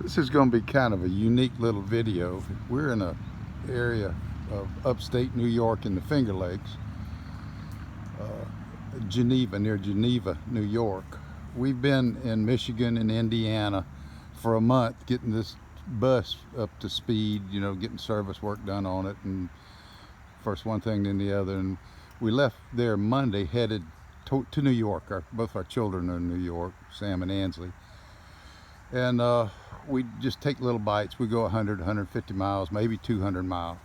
This is going to be kind of a unique little video. We're in an area of upstate New York in the Finger Lakes, Geneva, near Geneva, New York. We've been in Michigan and Indiana for a month getting this bus up to speed, you know, getting service work done on it, and first one thing then the other. And we left there Monday, headed to New York. Both our children are in New York, Sam and Ansley. And we just take little bites. We go 100, 150 miles, maybe 200 miles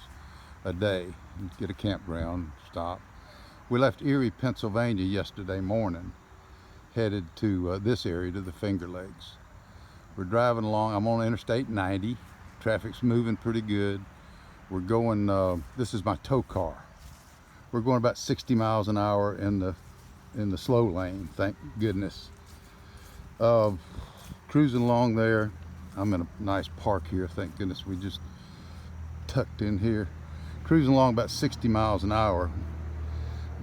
a day, and get a campground, stop. We left Erie, Pennsylvania yesterday morning, headed to this area, to the Finger Lakes. We're driving along. I'm on Interstate 90. Traffic's moving pretty good. We're going, this is my tow car. We're going about 60 miles an hour in the slow lane, thank goodness. Cruising along there. I'm in a nice park here, thank goodness. We just tucked in here. Cruising along about 60 miles an hour.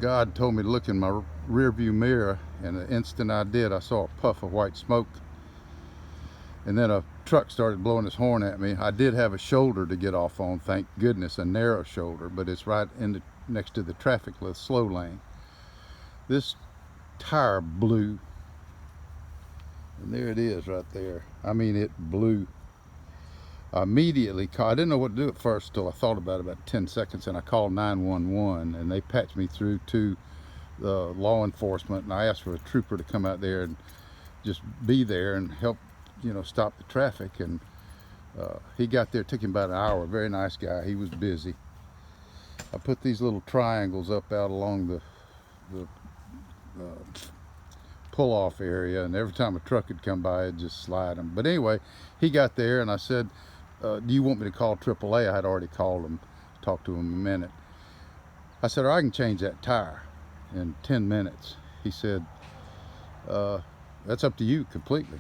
God told me to look in my rear view mirror, and the instant I did, I saw a puff of white smoke. And then a truck started blowing his horn at me. I did have a shoulder to get off on, thank goodness, a narrow shoulder, but it's right next to the traffic slow lane. This tire blew. And there it is right there. I mean, it blew. I immediately called. I didn't know what to do at first until I thought about it about 10 seconds, and I called 911, and they patched me through to law enforcement, and I asked for a trooper to come out there and just be there and help, you know, stop the traffic. And he got there. It took him about an hour. Very nice guy. He was busy. I put these little triangles up out along the pull-off area, and every time a truck would come by, it'd just slide them. But anyway, he got there, and I said, do you want me to call AAA? I had already called him, talked to him a minute. I said, I can change that tire in 10 minutes. He said, that's up to you completely.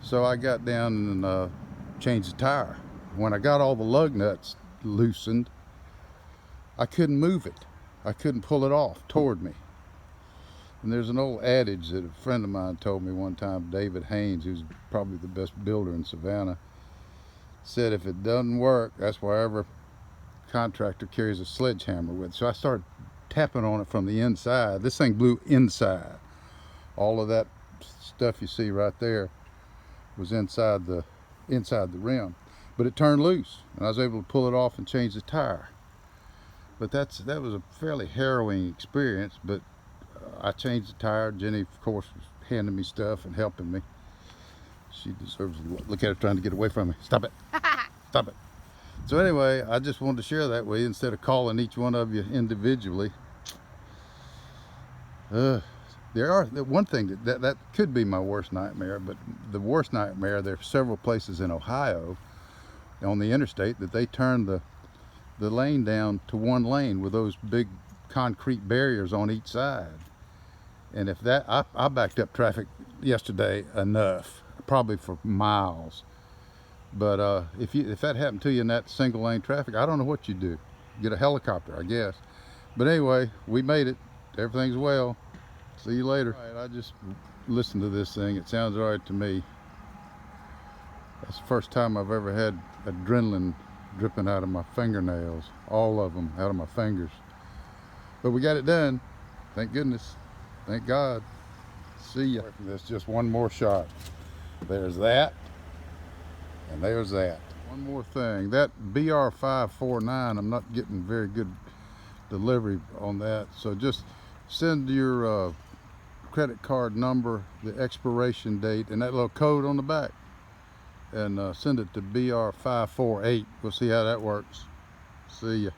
So I got down and changed the tire. When I got all the lug nuts loosened, I couldn't move it. I couldn't pull it off toward me. And there's an old adage that a friend of mine told me one time, David Haynes, who's probably the best builder in Savannah, said if it doesn't work, that's why every contractor carries a sledgehammer with. So I started tapping on it from the inside. This thing blew inside. All of that stuff you see right there was inside the rim. But it turned loose, and I was able to pull it off and change the tire. But that was a fairly harrowing experience, but I changed the tire. Jenny, of course, was handing me stuff and helping me. She deserves to look at her trying to get away from me. Stop it. Stop it. So anyway, I just wanted to share that with you instead of calling each one of you individually. One thing that could be my worst nightmare, but the worst nightmare, there are several places in Ohio on the interstate that they turn the lane down to one lane with those big concrete barriers on each side. And if that, I backed up traffic yesterday enough, probably for miles. But if that happened to you in that single lane traffic, I don't know what you'd do. Get a helicopter, I guess. But anyway, we made it. Everything's well. See you later. All right, I just listened to this thing. It sounds all right to me. That's the first time I've ever had adrenaline dripping out of my fingernails. All of them out of my fingers. But we got it done. Thank goodness. Thank God. See ya. There's just one more shot. There's that, and there's that. One more thing. That BR549, I'm not getting very good delivery on that. So just send your credit card number, the expiration date, and that little code on the back, and send it to BR548. We'll see how that works. See ya.